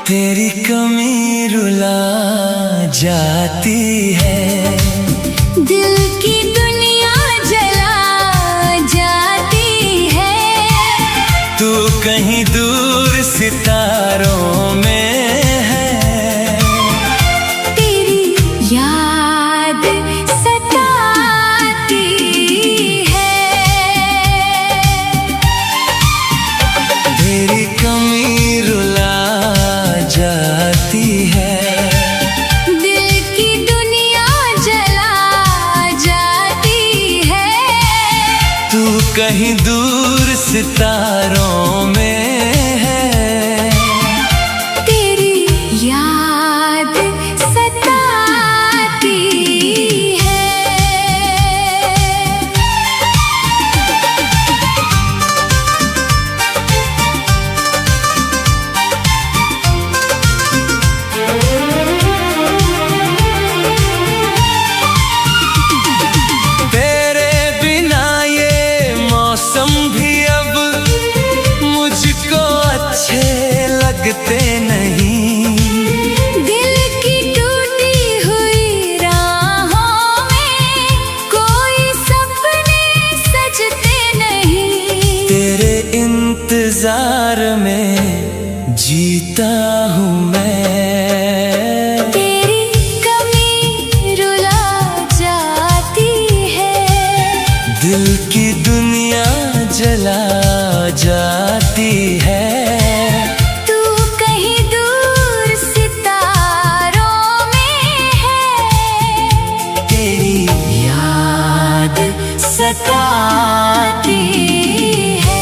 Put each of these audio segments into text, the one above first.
तेरी कमी रुला जाती है, दिल की दुनिया जला जाती है। तू कहीं दूर सितारों में है, तेरी याद सताती है। तेरी कमी रुला जाती है, दिल की दुनिया जला जाती है। तू कहीं दूर सितारों में है, तेरी याद सताती है। तेरे बिना ये मौसम भी अब मुझको अच्छे लगते नहीं। दिल की टूटी हुई राहों में कोई सपने सजते नहीं। तेरे इंतजार में जीता हूँ मैं, तेरी कमी रुला जाती है, दिल की दुनिया जला जाती है। तू कहीं दूर सितारों में है। तेरी याद सताती है।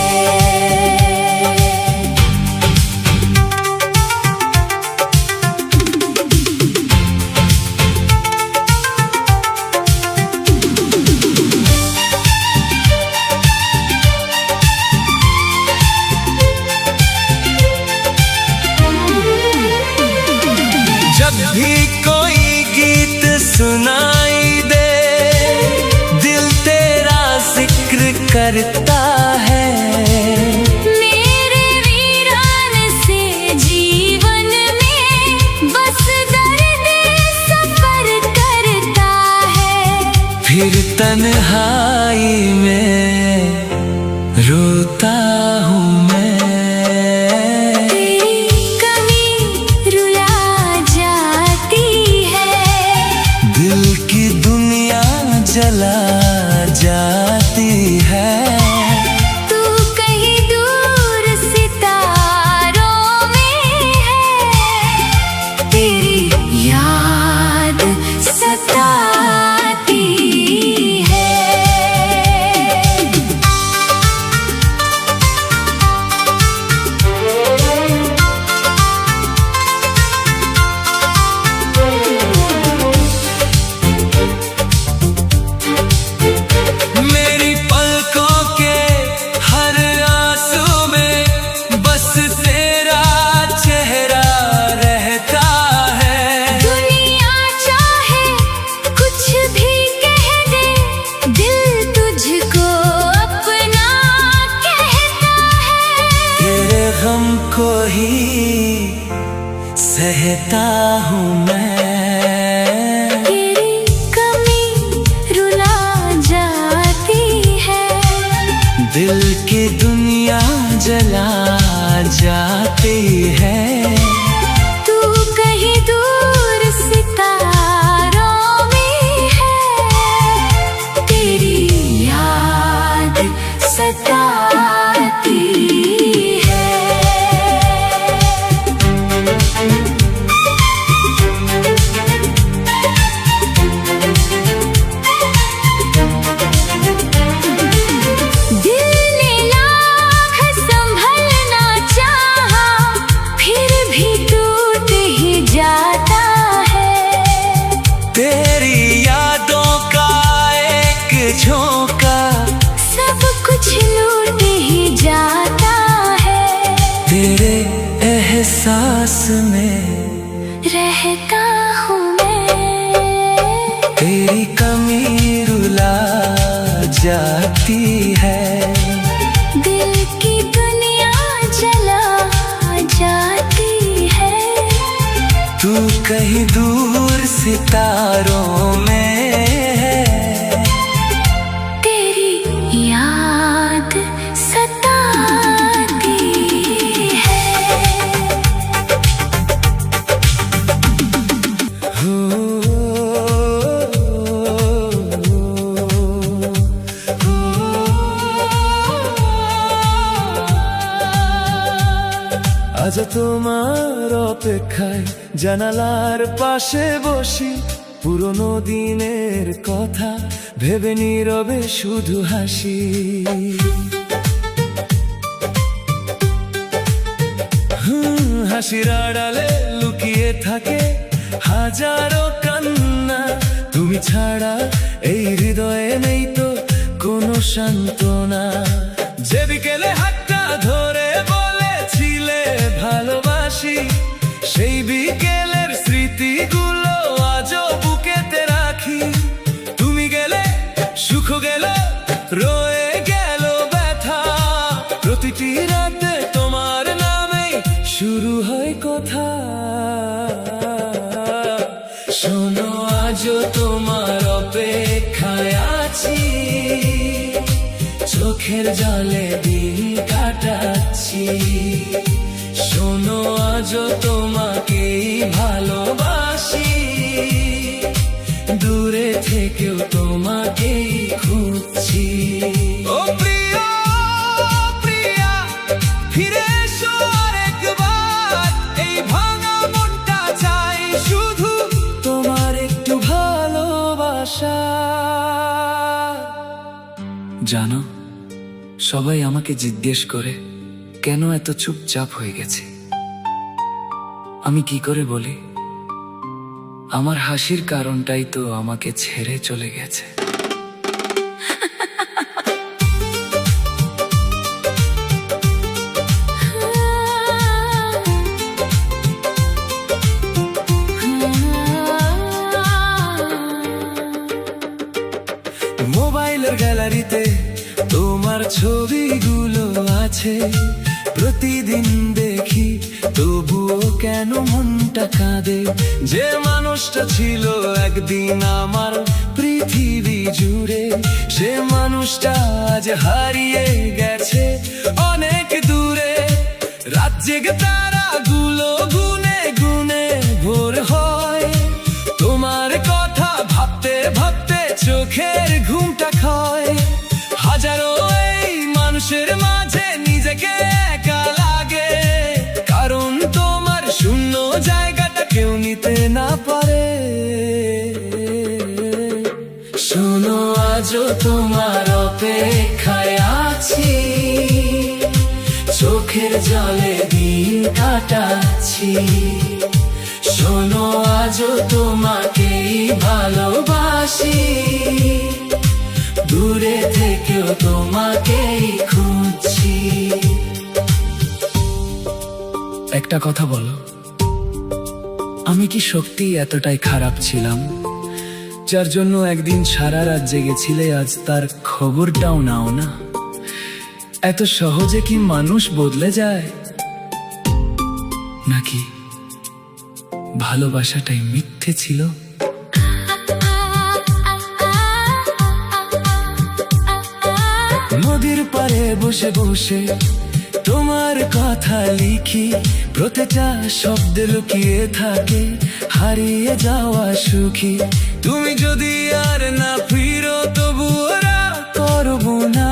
जब भी कोई गीत सुनाई दे, दिल तेरा जिक्र करता है। मेरे वीरान से जीवन में बस दर्द सफर करता है। फिर तन्हाई में रोता हूँ मैं, तेरी कमी रुला जाती है, दिल की दुनिया जला जाती है। तू कहीं दूर सितारों में है। तेरी याद सताती है। मेरी पलकों के हर आंसू में बस तेरा चेहरा रहता है। दुनिया चाहे कुछ भी कह दे, दिल तुझको अपना कहता है। तेरे गम को ही सहता हूँ मैं, तेरी कमी रुला जाती है, दिल की दुनिया जला जाती है। तू कहीं दूर सितारों में है। तेरी याद सताती है। दिल ने लाख संभलना चाहा, फिर भी टूट ही जाता है। तेरी यादों का एक झोंका सब कुछ लूट ही जाता है। तेरे एहसास में रहता हूँ मैं, तेरी कमी रुला जाती है। दिल की दुनिया जला जाती है। तू कहीं दूर सितारों में है। तेरी याद सताती है। আজ তোমার অপেক্ষায় জানালার পাশে বসি, পুরনো দিনের কথা ভেবে নীরবে শুধু হাসি। হাসির আড়ালে লুকিয়ে থাকে হাজারো কান্না, তুমি ছাড়া এই হৃদয়ে নেই তো কোনো সান্ত্বনা। যে বিকেলে হাতটা ধরে বলেছিলে ভালোবাসি, সেই বিকেলের স্মৃতিগুলো আজও বুকেতে রাখি। তুমি গেলে সুখ গেল, রয়ে গেল ব্যথা, প্রতিটি রাতে তোমার নামেই শুরু হয় কথা। শোনো আজও তোমার অপেক্ষায় আছি, চোখের জলে দিন কাটাচ্ছি। শোনো আজও তোমাকেই ভালোবাসি, দূরে থেকেও তোমাকেই খুঁজছি। ও প্রিয়া প্রিয়া, ফিরে এসো আরেকবার, এই ভাঙা মনটা চাই শুধু তোমার একটু ভালোবাসা। জানো, সবাই আমাকে জিজ্ঞেস করে কেন এত চুপচাপ হয়ে গেছে। আমি কি করে বলি, আমার হাসির কারণটাই তো আমাকে ছেড়ে চলে গেছে। মোবাইলের গ্যালারিতে তোমার ছবিগুলো আছে, প্রতিদিন দেখি তবুও কেন মনটা কাঁদে। যে মানুষটা ছিল একদিন আমার পৃথিবী জুড়ে, সে মানুষটা আজ হারিয়ে গেছে অনেক দূরে। রাত জেগে তারাগুলো গুনে গুনে ভোর হয়, তোমার কথা ভাবতে ভাবতে চোখের ঘুমটা ক্ষয়। হাজারো এই মানুষের মাঝে নিজেকে একা লাগে, কারণ তোমার শূন্য জায়গাটা কেউ নিতে না পারে। শোনো আজও তোমার অপেক্ষায় আছি, চোখের জলে দিন কাটাচ্ছি। শোনো আজও তোমাকেই ভালোবাসি, দূরে থেকেও তোমাকেই খুঁজছি। একটা কথা বলো, আমি কি সত্যি এতটাই খারাপ ছিলাম, যার জন্য একদিন সারা রাত জেগেছিলে, আজ তার খবরটাও নাও না? এত সহজে কি মানুষ বদলে যায়, নাকি ভালোবাসাটাই মিথ্যে ছিল? নদীর পাড়ে বসে বসে তোমার কথা লিখি, প্রতিটা শব্দে লুকিয়ে থাকে হারিয়ে যাওয়া সুখী। তুমি যদি আর না ফিরো তবুও রাগ করবো না,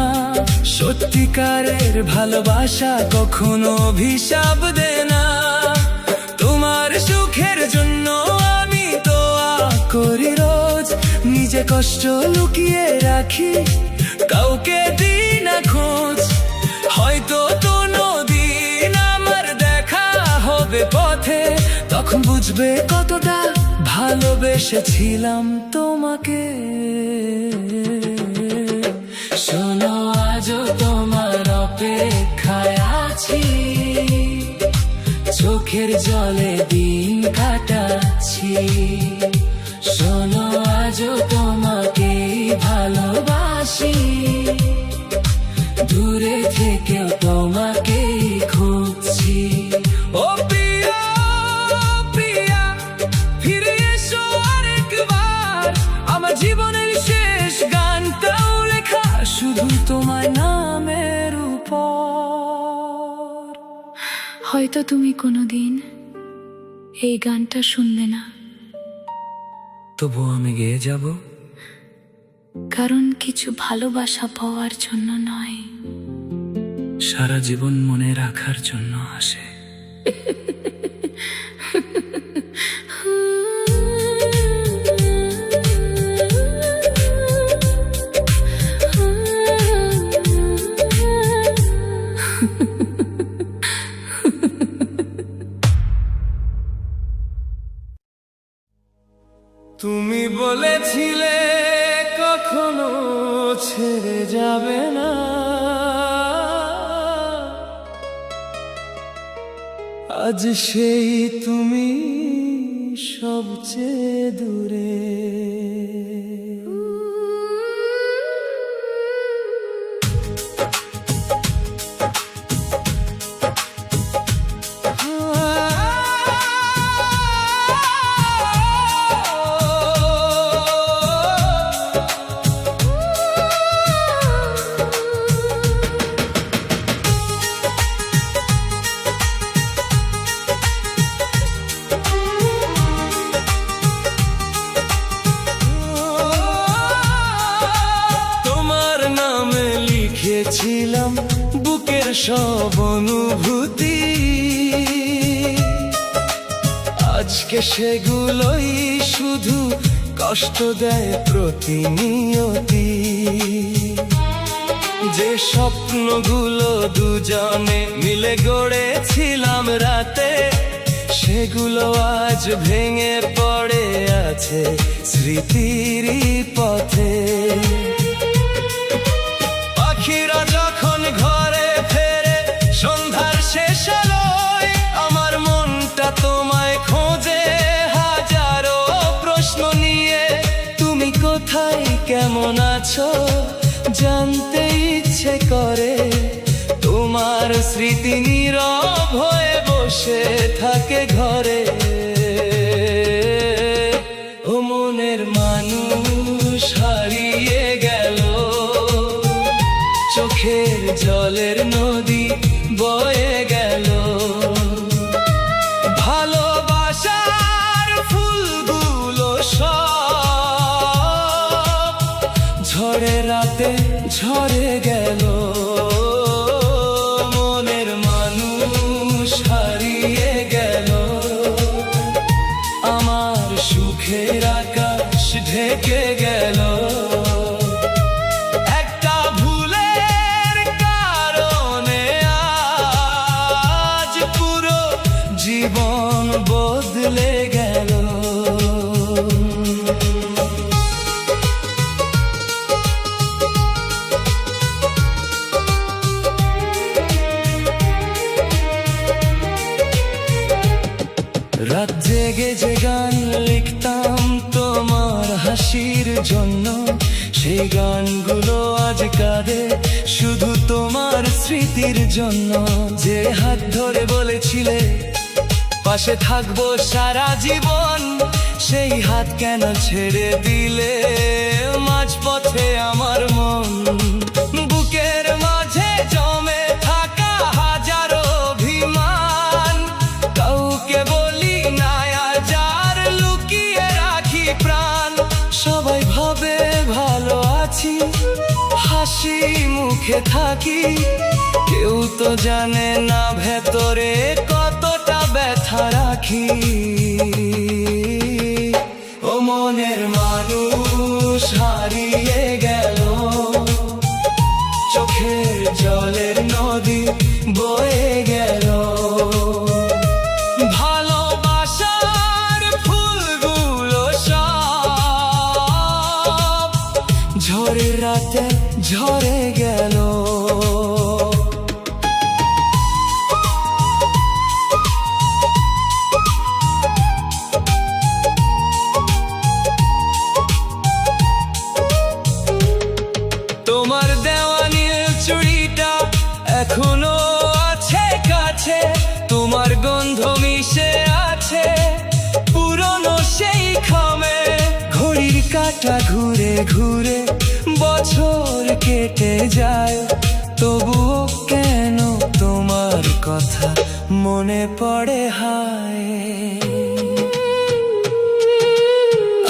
সত্যিকারের ভালোবাসা কখনো অভিশাপ দেয় না। তোমার সুখের জন্য আমি দোয়া করি রোজ, নিজে কষ্ট লুকিয়ে রাখি, কাউকে দিই না খোঁজ। হয়তো কোনদিন আমার দেখা হবে পথে, তখন বুঝবে কতটা ভালোবেসেছিলাম তোমাকে। শোনো আজও তোমার অপেক্ষায় আছি, চোখের জলে দিন কাটাচ্ছি। শোনো আজও তোমাকেই ভালোবাসি, দূরে থেকেও তোমাকেই খুঁজছি। ও প্রিয়া প্রিয়া, হয়তো তুমি কোনোদিন এই গানটা শুনবে না, তবু আমি গেয়ে যাব। কারণ কিছু ভালোবাসা পাওয়ার জন্য নয়, সারা জীবন মনে রাখার জন্য আসে। তুমি বলেছিলে কখনো ছেড়ে যাবে না, আজ সেই তুমি সবচেয়ে দূরে। লিখেছিলাম বুকের সব অনুভূতি, আজকে সেগুলোই শুধু কষ্ট দেয় প্রতিনিয়তি। যে স্বপ্নগুলো দুজনে মিলে গড়েছিলাম রাতে, সেগুলো আজ ভেঙে পড়ে আছে স্মৃতির পথে। পাখিরা যখন ঘরে ফেরে সন্ধ্যার শেষ আলোয়, আমার মনটা তোমায় খোঁজে হাজারো প্রশ্ন নিয়ে। তুমি কোথায়, কেমন আছো জানতে ইচ্ছে করে, তোমার স্মৃতি নীরব হয়ে বসে থাকে ঘরে। ও মনের মানুষ হারিয়ে গেল, চোখের জলের নদী বয়ে গেল। ভালোবাসার ফুলগুলো সব ঝড়ে রাতে ঝরে গেল। মনের মানুষ হারিয়ে গেল, আমার সুখের আকাশ ঢেকে গেল। জীবন বদলে গেল। রাত জেগে যে গান লিখতাম তোমার হাসির জন্য, সেই গানগুলো আজ কাঁদে শুধু তোমার স্মৃতির জন্য। যে হাত ধরে বলেছিলে পাশে থাকবো সারা জীবন, সেই হাত কেন ছেড়ে দিলে মাঝপথে আমার মন। বুকের মাঝে জমে থাকা হাজারো অভিমান, কাউকে বলি না আজ আর লুকিয়ে রাখি প্রাণ। সবাই ভাবে ভালো আছি, হাসি মুখে থাকি, কেউ তো জানে না ভেতরে কতটা ব্যথা রাখি। ও মনের মানুষ হারিয়ে গেল, চোখের জলের নদী বয়ে গেল। ভালোবাসার ফুলগুলো সব ঝড়ে রাতে ঝরে গেল। তোমার দেওয়া নীল চুড়িটা এখনো আছে কাছে, তোমার গন্ধ মিশে আছে পুরনো সেই খামে। ঘড়ির কাঁটা ঘুরে ঘুরে বছর কেটে যায়, তবুও কেন তোমার কথা মনে পড়ে হায়।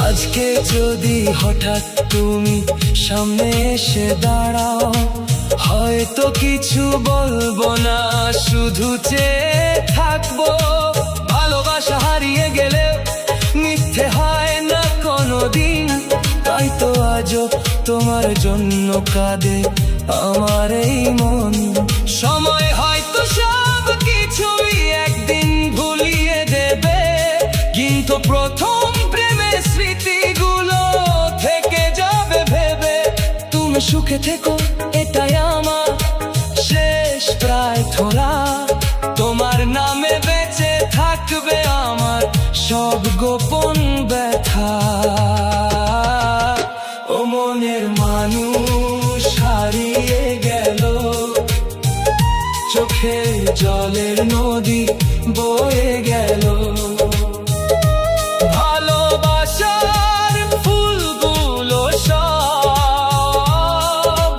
আজকে যদি হঠাৎ তুমি সামনে এসে দাঁড়াও, হয়তো কিছু বলবো না, শুধু চেয়ে থাকবো। ভালোবাসা হারিয়ে গেলে মিথ্যে হয় না কোনোদিন, তাই তো আজও তোমার জন্য কাঁদে আমার এই মন। সময় হয়তো সব কিছুই একদিন ভুলিয়ে দেবে, কিন্তু প্রথম প্রেমের স্মৃতিগুলো থেকে যাবে ভেবে। তুমি সুখে থেকো এটাই আমার শেষ প্রার্থনা, তোমার নামে বেঁচে থাকবে আমার সব গোপন ব্যথা। ও মনের মানুষ হারিয়ে গেল, চোখে জলের নদী বয়ে গেল। ভালোবাসার ফুলগুলো সব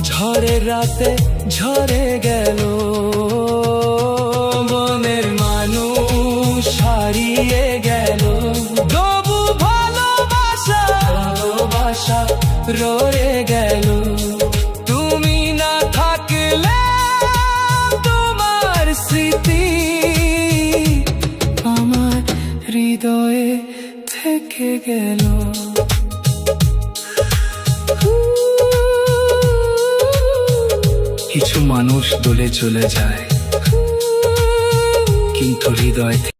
ঝড়ের রাতে ঝরে গেল। মনের মানুষ হারিয়ে গেল, তবু ভালোবাসা রয়ে গেল। তুমি না থাকলে তোমার স্মৃতি আমার হৃদয়ে থেকে গেল। কিছু মানুষ দূরে চলে যায়, কিন্তু হৃদয় থেকে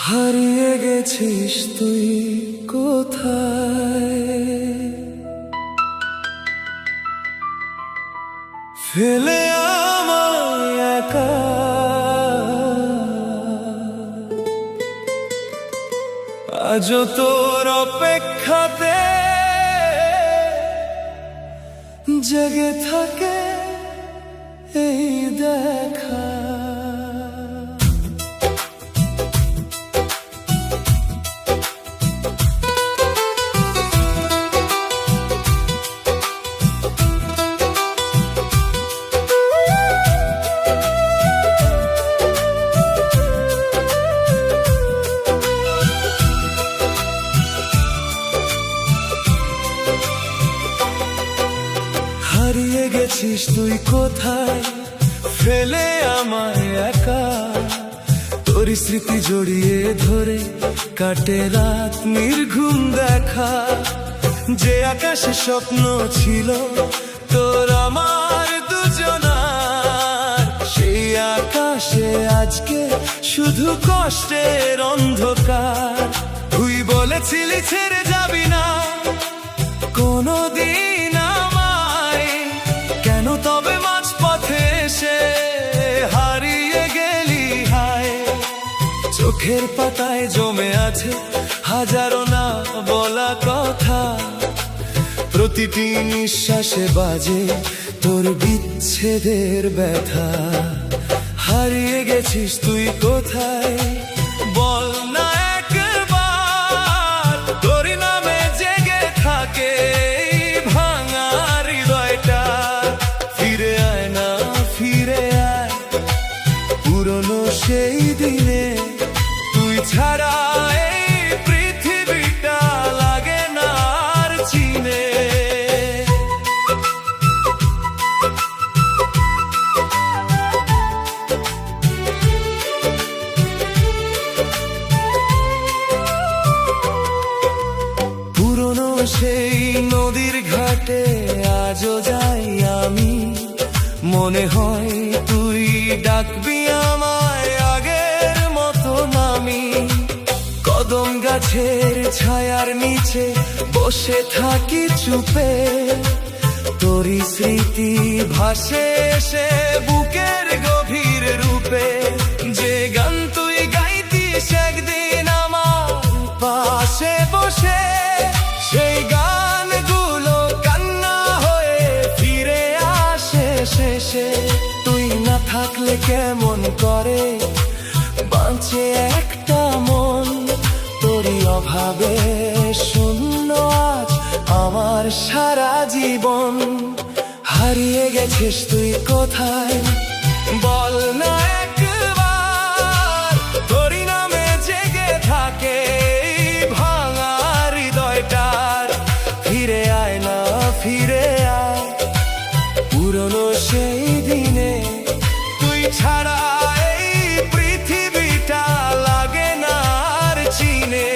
হারিয়ে গেছিস তুই কোথায়, ফেলে আমায় একা। আজও তোর অপেক্ষাতে জেগে থাকে এই দেখা। হারিয়ে গেছিস তুই কোথায়, ফেলে আমায় একা। তোর স্মৃতি জড়িয়ে ধরে কাটে রাত নির্ঘুম দেখা। যে আকাশে স্বপ্ন ছিল তোর আমার দুজনার, সেই আকাশে আজকে শুধু কষ্টের অন্ধকার। তুই বলেছিলি ছেড়ে যাবি না কোনদিন আমায়, কেন তবে মাঝপথে এসে হারিয়ে গেলি হায়। চোখের পাতায় জমে আছে হাজারো না বলা কথা, প্রতিটি নিঃশ্বাসে বাজে তোর বিচ্ছেদের ব্যথা। হারিয়ে গেছিস তুই কোথায়, বল না একবার, তোর নামে জেগে থাকে ভাঙা হৃদয়টা। ফিরে আয় না ফিরে আয় পুরনো সেই দিনে, তুই ছাড়া এই পৃথিবীটা লাগে না আর চিনে। পুরনো সেই নদীর ঘাটে আজও যাই আমি, মনে হয় তুই ডাকবি আমায় আগের মতো নামি। কদম গাছের ছায়ার নিচে বসে থাকি চুপে, তোরই স্মৃতি ভাসে এসে বুকের গভীর রূপে। যে গান তুই গাইতিস একদিন আমার পাশে বসে, সেই গানগুলো কান্না হয়ে ফিরে আসে শেষে। তুই না থাকলে কেমন করে বাঁচে একটা মন, তোর অভাবে শূন্য আজ আমার সারা জীবন। হারিয়ে গেছিস তুই কোথায় বল না একবার, তোরই নামে জেগে থাকে এই ভাঙা হৃদয়টার। ফিরে আয় না ফিরে আয় পুরনো সেই দিনে, তুই ছাড়া এই পৃথিবীটা লাগে না আর চিনে।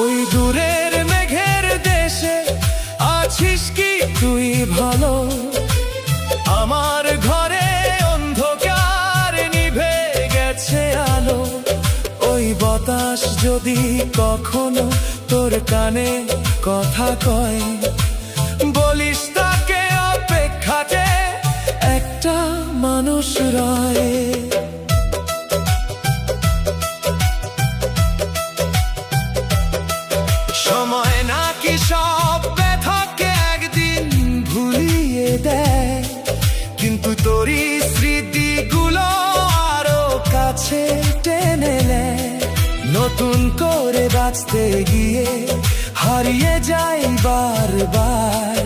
ওই দূরের মেঘের দেশে আছিস কি তুই ভালো? আমার ঘরে অন্ধকার নিভে গেছে আলো। ওই বাতাস যদি কখনো তোর কানে কথা কয়, বলিস তাকে অপেক্ষাতে একটা মানুষ রয়। সময় নাকি সব ব্যথাকে একদিন ভুলিয়ে দেয়, কিন্তু তোরই স্মৃতিগুলো আরো কাছে টেনে নেয়। নতুন করে বাঁচতে গিয়ে হারিয়ে যাই বারবার,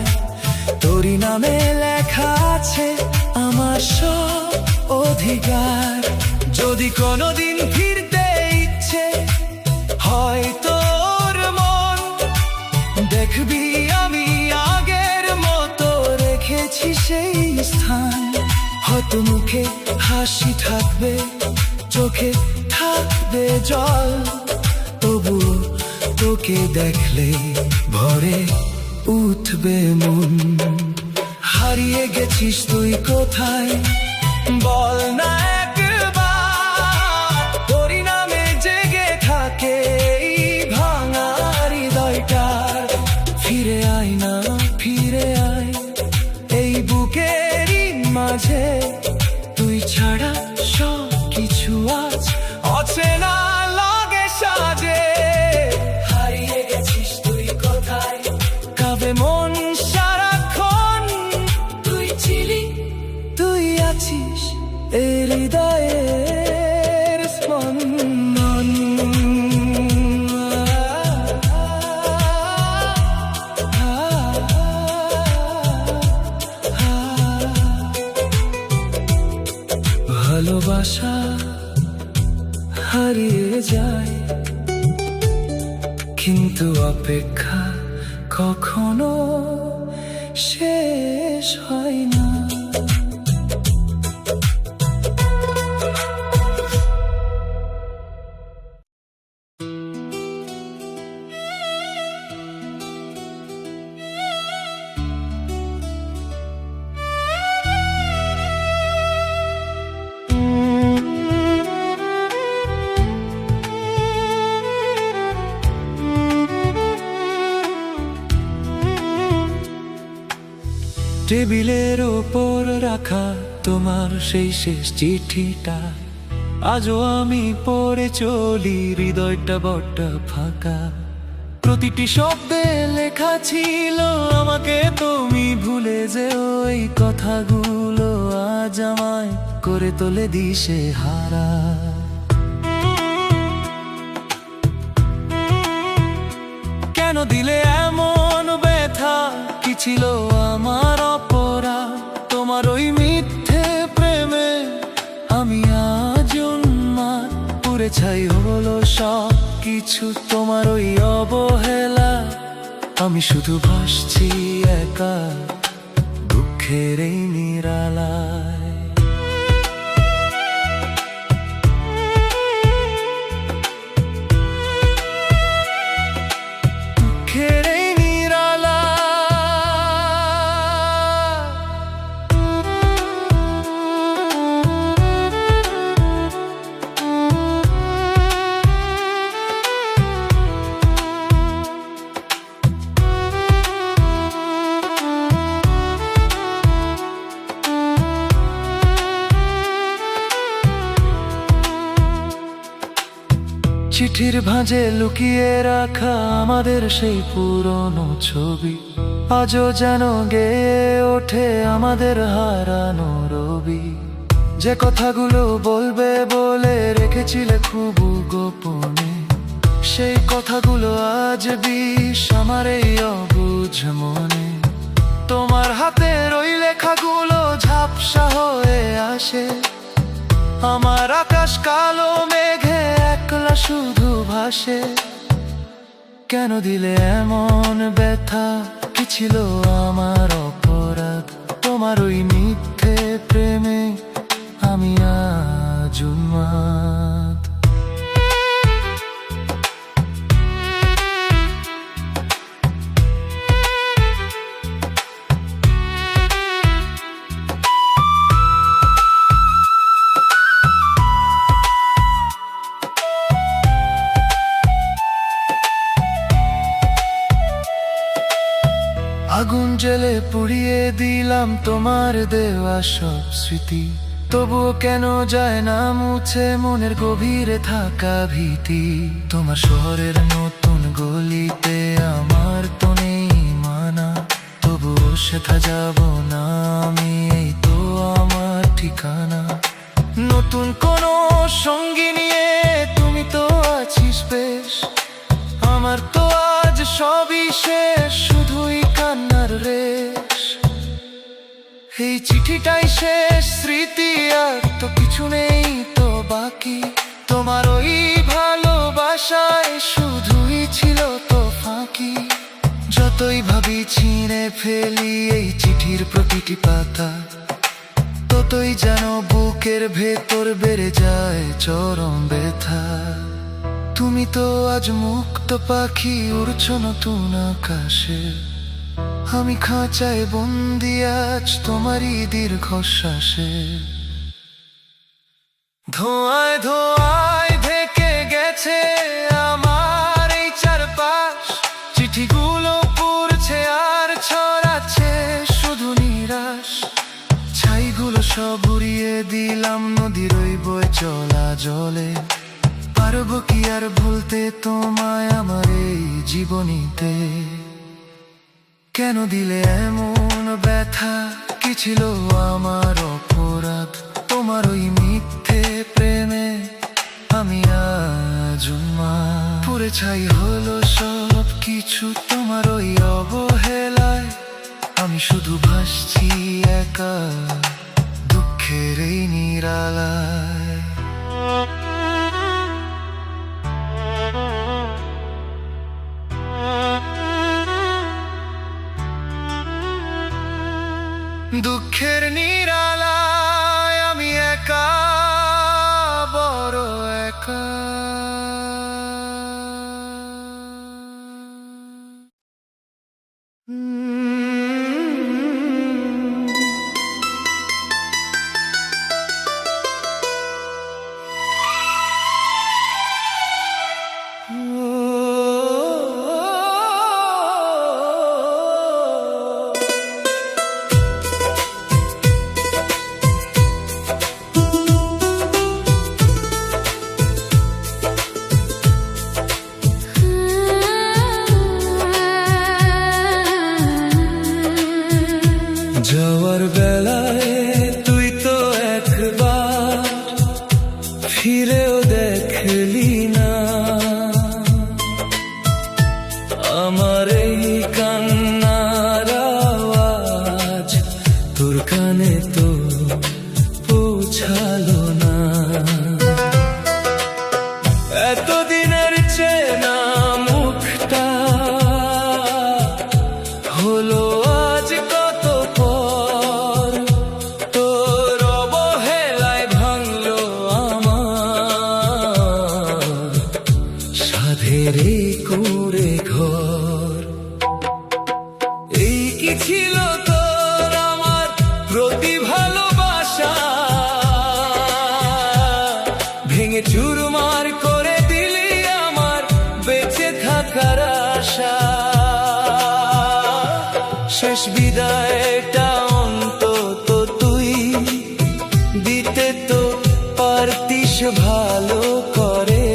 তোরই নামে লেখা আছে আমার সব অধিকার। যদি কোনোদিন ফিরতে ইচ্ছে হয় তোর মন, দেখবি আমি আগের মতো রেখেছি সেই স্থান। হয়তো মুখে হাসি থাকবে, চোখে থাকবে জল, তবু তোকে দেখলে ভরে উঠবে মন। হারিয়ে গেছিস তুই কোথায় বল না একবার, তোরই নামে জেগে থাকে এই ভাঙা হৃদয়টার। ফিরে আয় না ফিরে আয় এই বুকেরই মাঝে, তুই ছাড়া সব কিছু আজ অচেনা লাগে সাজে। হারিয়ে গেছিস তুই কোথায় কাবে মন সারাক্ষণ, তুই ছিলি তুই আছিস এই হৃদয়ের স্পন্দন। ভালোবাসা হারিয়ে যায়, কিন্তু অপেক্ষা কখনো শেষ হয় না। টেবিলের ওপর রাখা তোমার সেই শেষ চিঠিটা আজও আমি পড়ে চলি, হৃদয়টা বড্ড ফাঁকা। প্রতিটি শব্দে লেখা ছিল আমাকে তুমি ভুলে যে, ওই কথাগুলো আজ আমায় করে তোলে দিশে হারা। কেন দিলে এমন ব্যথা, কি ছিল আমার অপরাধ? তোমার ওই মিথ্যে প্রেমে আমি আজ উন্মাদ, পুড়ে ছাই হলো সব কিছু তোমার ওই অবহেলা। আমি শুধু ভাসছি একা দুঃখের এই নিরালায়। চিঠির ভাঁজে লুকিয়ে রাখা আমাদের সেই পুরনো ছবি আজও যেন গেয়ে ওঠে আমাদের হারানো রবি। যে কথাগুলো বলবে বলে রেখেছিলে খুব গোপনে, সেই কথাগুলো আজ বিষ আমার এই অবুঝ মনে। তোমার হাতের ওই লেখাগুলো ঝাপসা হয়ে আসে, আমার আকাশ কালো মেঘে একলা শুধু ভাসে। কেন দিলে এমন ব্যথা, কি ছিল আমার অপরাধ? তোমার ওই মিথ্যে প্রেমে আমি আজ উন্মাদ। আগুন জেলে পুড়িয়ে দিলাম তোমার দেওয়া সব স্মৃতি, তবুও কেন যায় না মুছে মনের গভীরে থাকা ভীতি। তোমার শহরের নতুন গলিতে আমার তো নেই মানা, তবুও সেথা যাব না আমি, এই তো আমার ঠিকানা। নতুন কোনো সঙ্গী নিয়ে তুমি তো আছিস বেশ, আমার তো আজ সবই শেষ, শুধুই কান্নার রেশ। এই চিঠিটাই শেষ স্মৃতি, আর তো কিছু নেই তো বাকি। তোমার ওই ভালোবাসায় শুধুই ছিল তো ফাঁকি। যতই ভাবি ছিঁড়ে ফেলি এই চিঠির প্রতিটি পাতা, ততই যেন বুকের ভেতর বেড়ে যায় চরম ব্যথা। তুমি তো আজ মুক্ত পাখি, উড়ছো নতুন আকাশে, আমি খাঁচায় বন্দি আজ তোমারই দীর্ঘশ্বাসে। ধোঁয়ায় ধোঁয়ায় ঢেকে গেছে আমার এই চারপাশ, চিঠিগুলো পুড়ছে আর ছড়াচ্ছে শুধু নিরাশ। ছাইগুলো সব উড়িয়ে দিলাম নদীর ওই বয়ে চলা জলে, পারবো কি আর ভুলতে তোমায় আমার এই জীবনীতে? কেন দিলে এমন ব্যথা, কি ছিল আমার অপরাধ? তোমার ওই মিথ্যে প্রেমে আমি আজ উন্মাদ। পুড়ে ছাই হলো সব কিছু তোমার ওই অবহেলায়, আমি শুধু ভাসছি একা দুঃখের এই নিরালায়। দুঃখের নিরালায় আমি একা, বড় একা। যাওয়ার বেলায় তুই তো একবার ফিরেও দেখলি না, আমার এই কান্নার আওয়াজ তোর কানে তো পৌঁছালো না। এতদিনের চেনা মুখটা হলো আজ কত পর, তোর অবহেলায় ভাঙলো আমার সাধের এই কুঁড়ে ঘর। এই কি ছিল তোর আমার প্রতি ভালোবাসা, ভেঙে চুরমার করে দিলি আমার বেঁচে থাকার আশা। শেষ বিদায়টা অন্তত তুই দিতে তো পারতিস ভালো করে,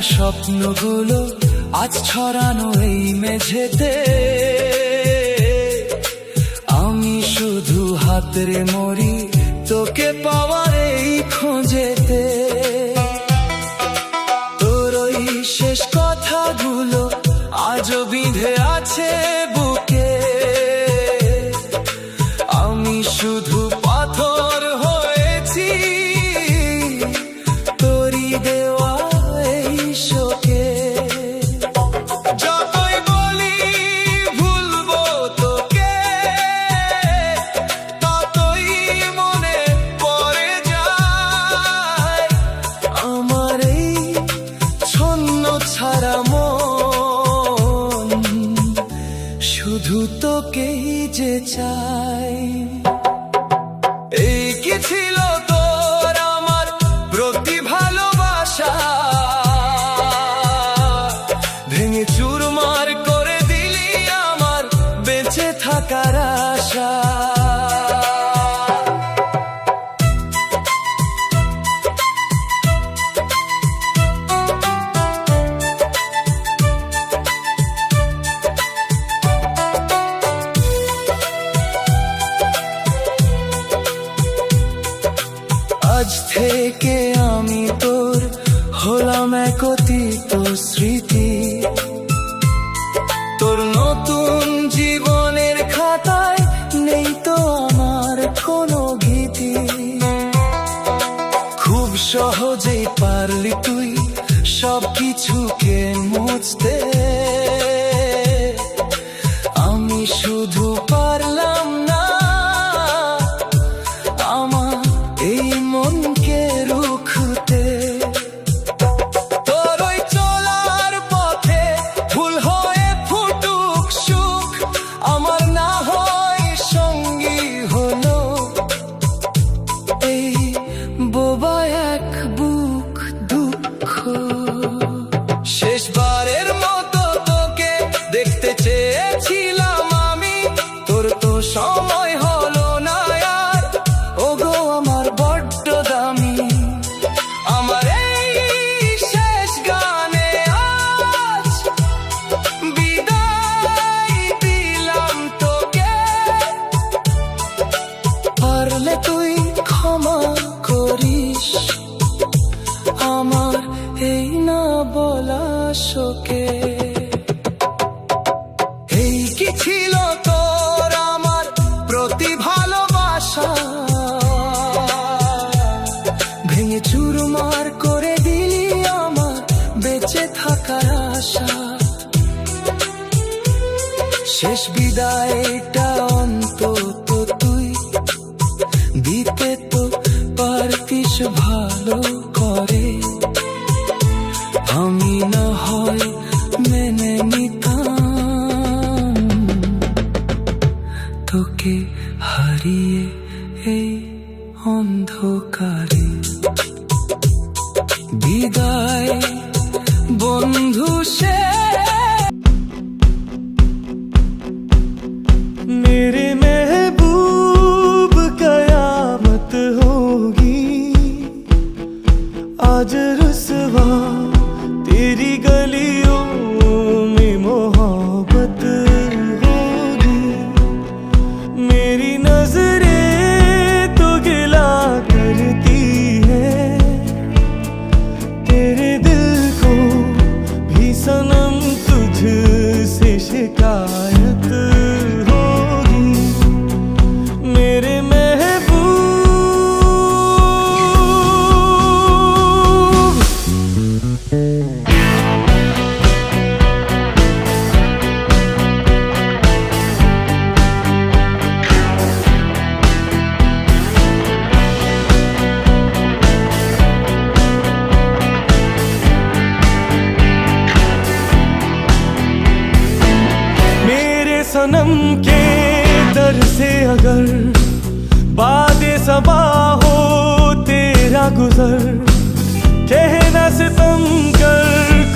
স্বপ্নগুলো আজ ছড়ানো এই মেঝেতে। আমি শুধু হাতরে মরি তোকে পাওয়ার এই খোঁজেতে। তোর ওই শেষ কথাগুলো আজও বিঁধে আছে বুকে। আমি শুধু পাথর হয়েছি তোরই দেওয়া এই শোকে। যতই বলি ভুলবো তোকে, ততই মনে পড়ে যায় আমার এই ছন্ন ছাড়া মন শুধু তোকেই যে চাই। এই কি ছিল তোর আমার প্রতি ভালোবাসা, ভেঙে চুরমার করে দিলি আমার বেঁচে থাকার আশা। আজ থেকে আমি তোর হলাম এক অতীত স্মৃতি। তোর নতুন জীবনের খাতায় নেই তো আমার কোনো ভীতি। খুব সহজেই পারলি তুই সবকিছুকে মুছতে, আমি শুধু পারলাম না আমার এই মনকে রুখতে। তোর ওই চলার পথে ভুল হয়ে ফুটুক সুখ, আমার না হয় সঙ্গী হলো এই বোবা এক বুক দুঃখ। শেষবারের মতো তোকে দেখতে চেয়েছিলাম আমি, তোর তো সময় হলো না আর, ওগো আমার বড্ড দামি। আমার এই শেষ গানে আজ বিদায় দিলাম তোকে। পারলে তুই ক্ষমা করিস আমার এই না বলা শোকে। এই কি ছিল তোর আমার প্রতি ভালোবাসা, ভেঙে চুরমার করে দিলি আমার বেঁচে থাকার আশা। শেষ বিদায়টা অন্তত তুই দিতে তো পারতিস ভালো করে, আমি না হয় মেনে নিতাম তোকে হারিয়ে এই অন্ধকারে। বিদায় বন্ধু সে। मेरे महबूब कयामत होगी आज रुसवा तेरी गलियों में मोहब्बत होगी। मेरी नजरें तो गिला करती है तेरे दिल को भी सनम तुझसे शिकायत होगी। मेरे महबूब मेरे सनम के दर से अगर बादे सबा हो तेरा गुजर, कहना सितम कर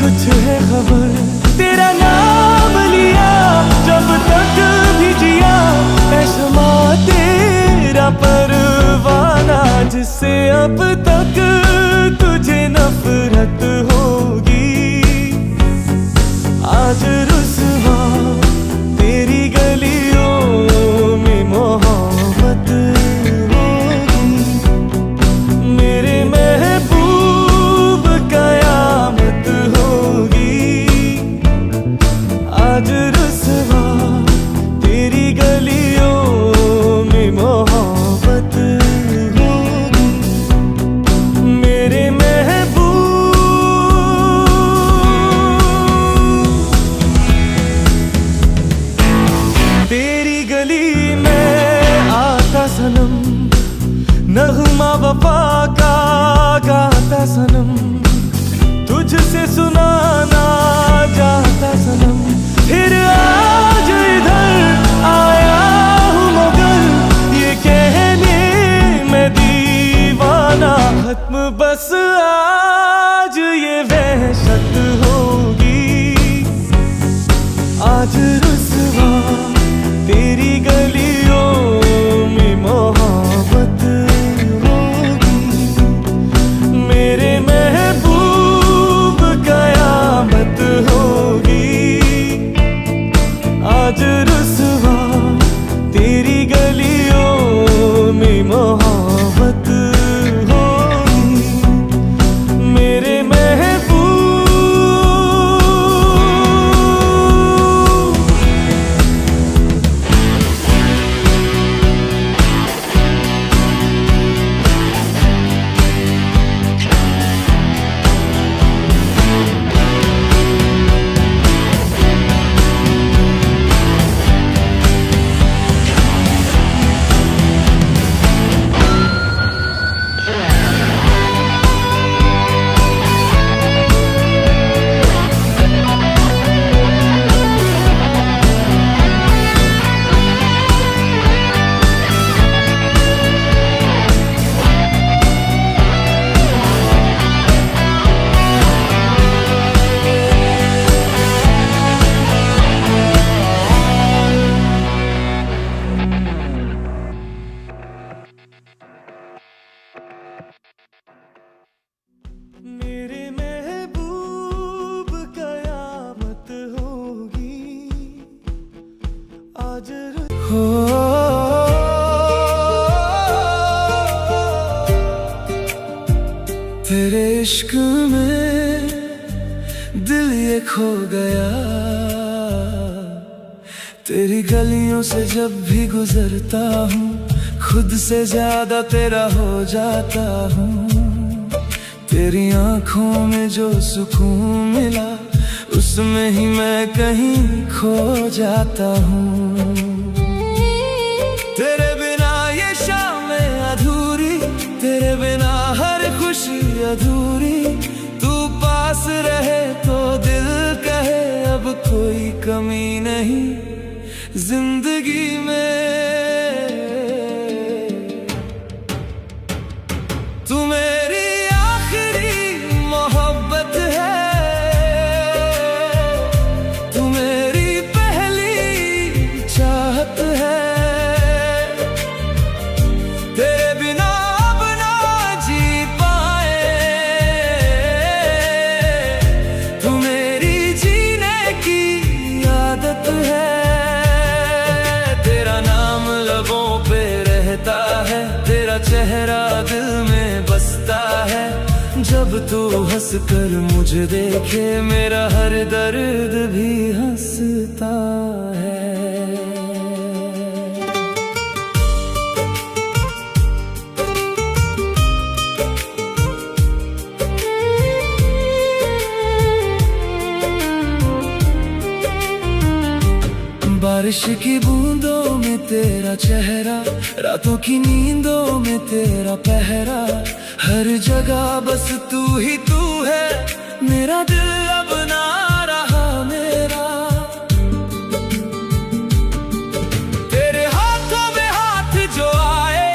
कुछ है खबर। तेरा नाम लिया जब तक भी जिया, ऐशमा तेरा परवाना जिससे अब तक तुझे नफरत होगी। वफा का गाता सनम, तुझसे सुनाना जाता सनम। फिर आज इधर आया हूँ मगर ये कहने मैं दीवाना। खत्म बस आज ये वहशत होगी, आज रुसवा तेरी गलियों में मोहब्बत होगी। मेरे महबूब कयामत होगी, आज रुसवा तेरी गलियों में मोहब्बत होगी। मेरे महबूब मेरे महबूब कयामत होगी, आज हो तेरे इश्क में दिल ये खो गया। तेरी गलियों से जब भी गुजरता हूँ, खुद से ज्यादा तेरा हो जाता हूँ। तेरी आंखों में जो सुकून मिला, उसमें ही मैं कहीं खो जाता हूँ। तेरे बिना ये शामें अधूरी, तेरे बिना हर खुशी अधूरी। तू पास रहे तो दिल कहे अब कोई कमी नहीं जिंदगी में। तू मेरी चेहरा दिल में बसता है। जब तू हंस कर मुझे देखे, मेरा हर दर्द भी हंसता है। बारिश की बूंदों में तेरा चेहरा, रातों की नींदों में तेरा पहरा। हर जगह बस तू ही तू है, मेरा दिल अब ना रहा मेरा। तेरे हाथों में हाथ जो आए,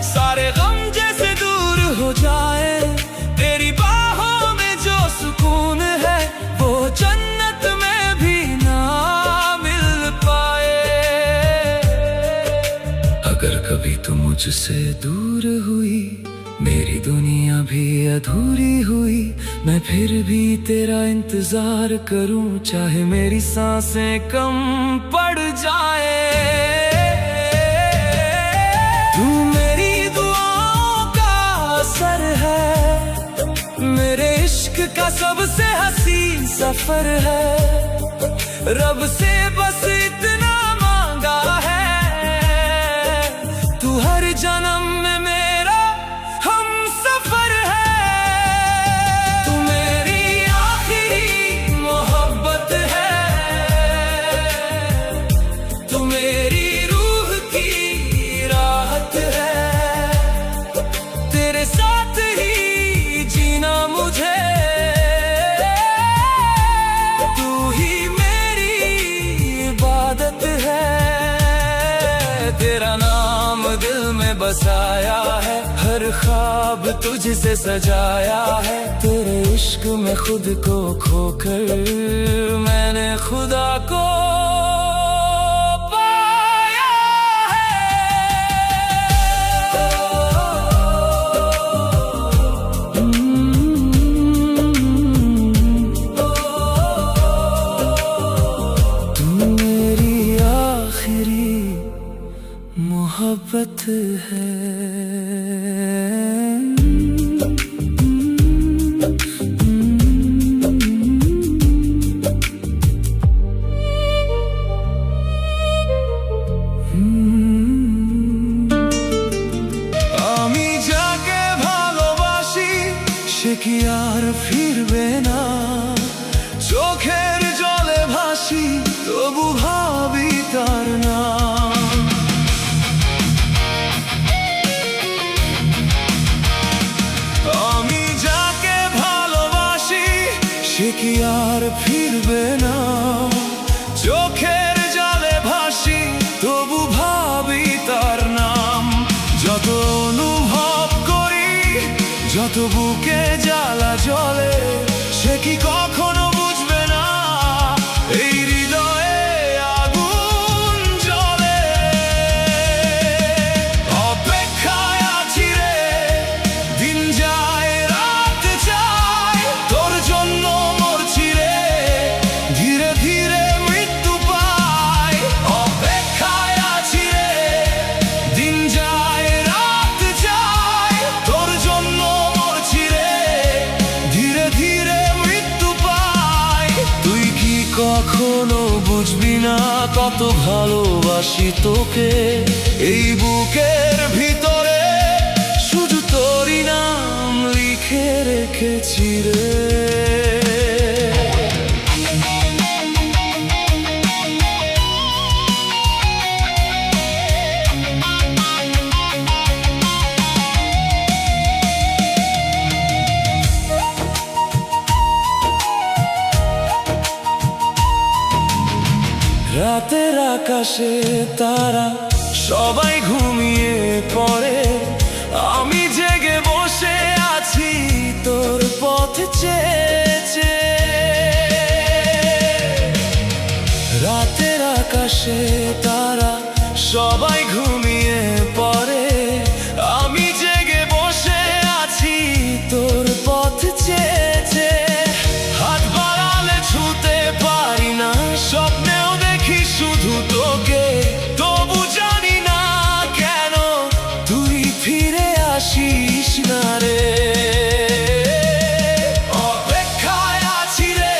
सारे गम जैसे दूर हो जाए। तेरी बाहों में जो सुकून है, वो जन्नत में भी ना मिल पाए। अगर कभी तू मुझसे दूर हुई, मेरी दुनिया भी अधूरी हुई। मैं फिर भी तेरा इंतजार करूं, चाहे मेरी सांसें कम पड़ जाए। तू मेरी दुआओं का असर है, मेरे इश्क का सबसे हसीन सफर है। रब से बस इतना मांगा है, तू हर जन्म में मेरा हम सफर है। तू मेरी आखिरी मोहब्बत है, तू मेरी रूह की राहत है। तेरे साथ ही जीना मुझे, तू ही मेरी इबादत है। तेरा नाम दिल में बसाया है, हर ख्वाब तुझसे सजाया है। तेरे इश्क में खुद को खोकर मैंने खुदा को पाया है। तू मेरी आखिरी मोहब्बत है। আমি যাকে ভালোবাসি সে কি আর ফিরবে না, চোখের জলে ভাসি তবু ভাবি তার নাম। আমি যাকে ভালোবাসি সে কি আর ফিরবে না, চোখের জলে ভাসি তবু ভাবি তার নাম। যত অনুভব করি, যত বুকে জ্বালা জ্বলে, সে কি কখনো বুঝবে না এই হৃদয়ে আগুন জ্বলে। অপেক্ষায় আছি রে, দিন যায় রাত যায়, তোর জন্য মরছি রে, ধীরে ধীরে মৃত্যু পাই। অপেক্ষায় আছি রে, দিন যায় রাত যায়, তোর জন্য মরছি রে, ধীরে ধীরে মৃত্যু পাই। তুই কি কখনো বুঝবি না কত ভালোবাসি তোকে, এই বুকের ভিতরে শুধু তোরই নাম লিখে রেখেছি রে। রাতের আকাশে তারা সবাই ঘুমিয়ে পড়ে, আমি জেগে বসে আছি তোর পথ চেয়ে চেয়ে। রাতের আকাশে তারা সবাই ঘুমিয়ে পড়ে, আমি জেগে বসে আছি তোর পথ চেয়ে চেয়ে। হাত বাড়ালে ছুতে পারি না, স্বপ্নেও দেখি শুধু তোকে, তবু জানি না কেন তুই ফিরে আসিস না রে। অপেক্ষায় আছি রে,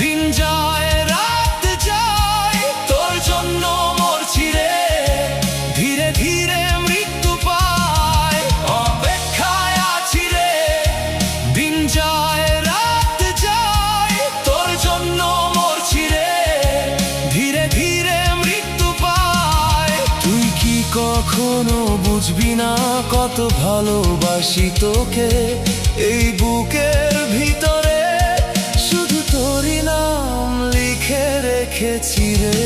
দিন যায় রাত যায়, তোর জন্য মরছি রে, ধীরে ধীরে মৃত্যু পাই। অপেক্ষায় আছি রে, দিন যায় রাত যায়, তোর জন্য মরছি রে, ধীরে ধীরে মৃত্যু পাই। তুই কি কখনো বুঝবি না কত ভালোবাসি তোকে, এই বুকের ভিতরে শুধু তোরই নাম লিখে রেখেছি রে।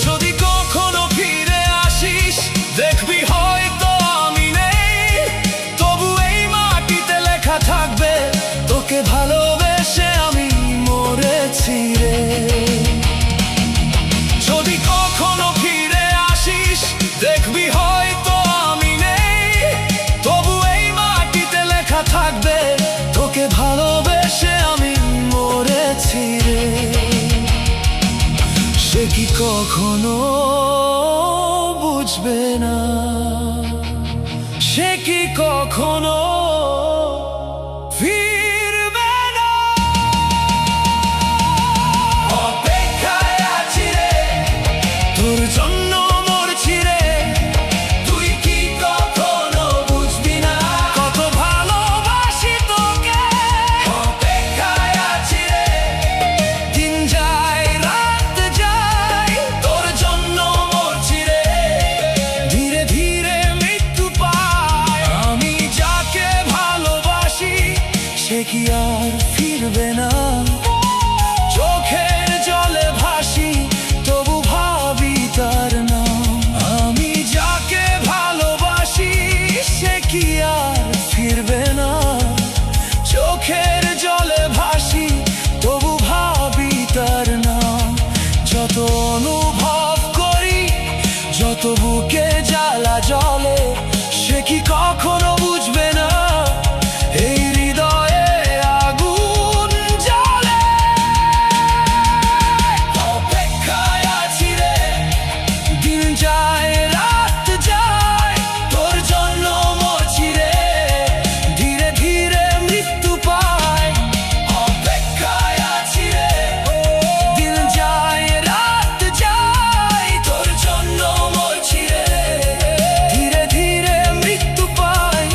যদি কখনো ফিরে আসিস, দেখবি হয়তো আমি নেই, তবু এই মাটিতে লেখা থাকবে তোকে ভালোবেসে আমি মরেছি রে। যদি কখনো ফিরে আসিস, দেখবি হয়তো আমি নেই, তবু এই মাটিতে লেখা থাকবে তোকে ভালোবেসে আমি মরেছি রে। সে কি কখনো বুঝবে না, সে কি কখনো ফিরবে না। অপেক্ষায় আছি রে, তোর জন্য মরছি রে, বুকে জ্বালা জ্বলে, সে কি কখনো বুঝবে না এই হৃদয়ে আগুন জ্বলে। অপেক্ষায় আছি রে, দিন যায় রাত যায়, তোর জন্য মরছি রে, ধীরে ধীরে মৃত্যু পায়। অপেক্ষায় আছি রে, দিন যায় রাত যায়, তোর জন্য মরছি রে, ধীরে ধীরে মৃত্যু পায়।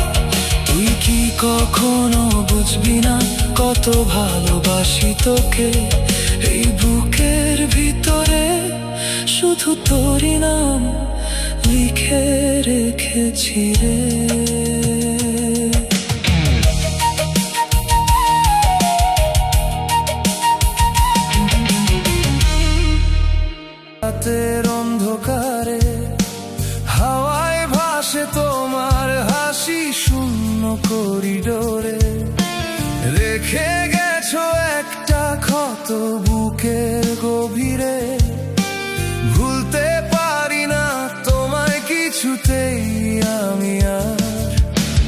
তুই কি কখনো বুঝবি না কত ভালোবাসি তোকে, এই বুকের ভিতরে শুধু তোরই নাম লিখে রেখেছি রে। রাতের অন্ধকারে হাওয়ায় ভাসে তোমার হাসি, শূন্য করিডোরে রেখে গেছো একটা ক্ষত বুকের গভীরে। ভুলতে পারি না তোমায় কিছুতেই আমি আর,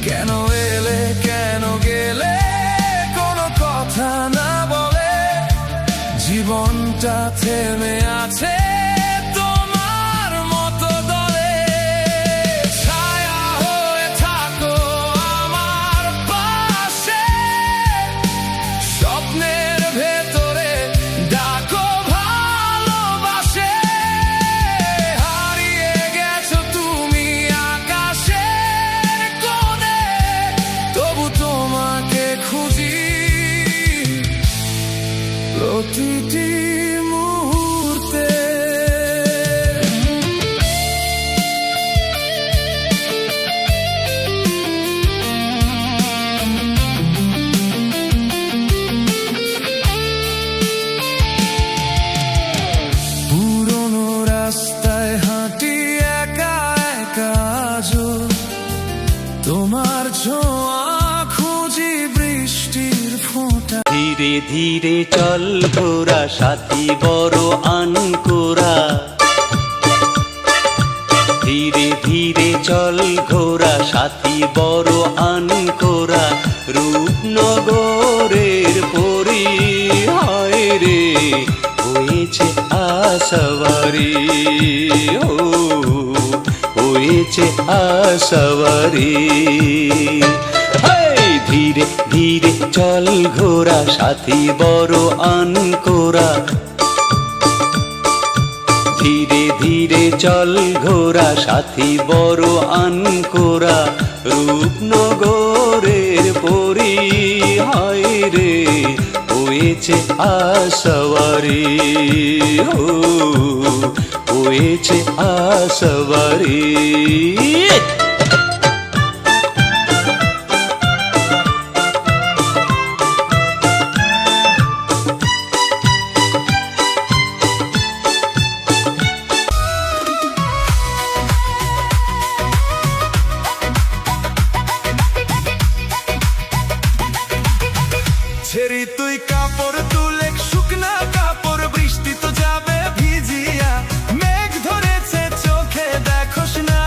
কেন এলে কেন গেলে কোনো কথা না বলে, জীবনটা থেমে আছে তোমার মতো দলে। ছায়া হয়ে থাকো আমার পাশে, স্বপ্নের ভেতরে ডাকো ভালোবাসে। হারিয়ে গেছো তুমি আকাশের কোণে, তবু তোমাকে খুঁজি প্রতিটি মুহূর্তে। পুরনো রাস্তায় হাঁটি একা একা, আজও তোমার ছোঁয়া খুঁজি বৃষ্টির ফোঁটা। ধীরে ধীরে চল ঘোরা সাথী বড় আনকোরা, ধীরে ধীরে চল ঘোরা সাথী বড় আনকোরা, রূপনগরের পরি হয় রে হয়েছে আশাবাড়ি, ও হয়েছে আশাবাড়ি। ধীরে ধীরে চল ঘোরা সাথী বড় আনকোরা, ধীরে ধীরে চল ঘোরা সাথী বড় আনকোরা, রূপনগরের পরি হয় রে হয়েছে আশাবাড়ি, ও হয়েছে আশাবাড়ি। ছেড়ি তুই কাপড় তুলে, শুকনা কাপড় বৃষ্টি তো যাবে ভিজিয়া, মেঘ ধরেছে চোখে দেখোস না।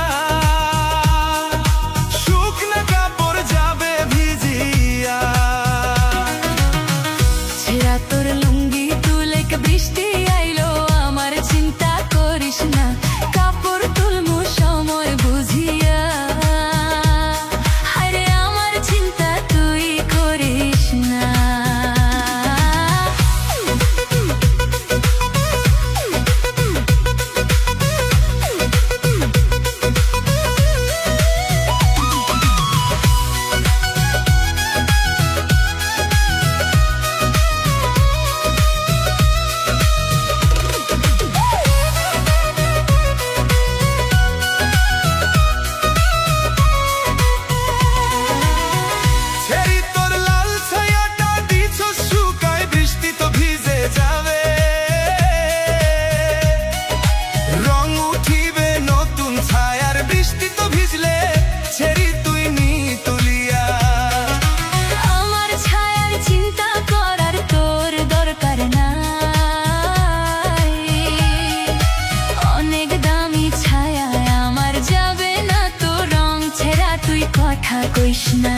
কথা কইস না